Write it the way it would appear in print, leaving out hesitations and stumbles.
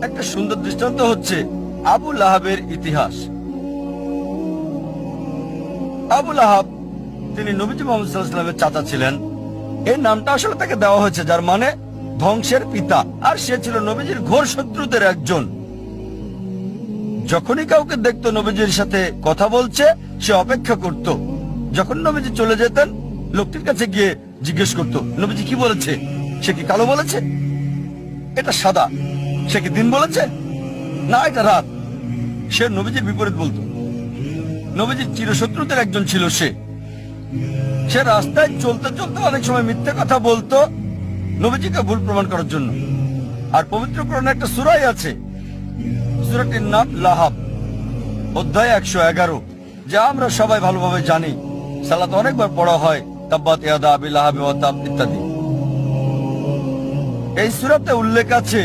একটা সুন্দর দৃষ্টান্ত হচ্ছে আবু লাহাবের ইতিহাস। আবু লাহাব তিনি নবীজি মুহাম্মদ সাল্লাল্লাহু আলাইহি ওয়াসাল্লামের চাচা ছিলেন। এই নামটা আসলে তাকে দেওয়া হয়েছে যার মানে ধ্বংসের পিতা, আর সে ছিল নবীজির ঘোর শত্রুদের একজন। যখনই কাউকে দেখতো নবীজির সাথে কথা বলছে সে অপেক্ষা করত। যখন নবীজি চলে যেতেন লোকটির কাছে গিয়ে জিজ্ঞেস করত, নবীজি কি বলেছে? সে কি কালো বলেছে? এটা সাদা। সে কি দিন বলেছে? না, এটা রাত। সে নবীজির বিপরীত বলতো। নবীজির চিরশত্রুদের একজন ছিল সে। সে রাস্তায় চলতে চলতে অনেক সময় মিথ্যে কথা বলতো নবীজিকে ভুল প্রমাণ করার জন্য। আর পবিত্র কোরআনে একটা সূরাই আছে, সূরাটির নাম লাহাব, অধ্যায় 111, যা আমরা সবাই ভালোভাবে জানি। সালাত অনেকবার পড়া হয়, তাব্বাত ইয়াদা আবি লাহাব ওয়া তাব ইত্যাদি। এই সূরাতে উল্লেখ আছে